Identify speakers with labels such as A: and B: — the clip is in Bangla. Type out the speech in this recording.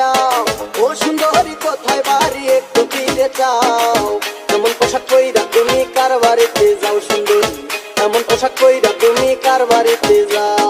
A: যাও। ও সুন্দরী কোথায় বাড়ি একটু দিতে চাও। এমন পোশাক কইরা তুমি কার বাড়িতে যাও সুন্দরী, এমন পোশাক কইরা তুমি কার বাড়িতে যাও।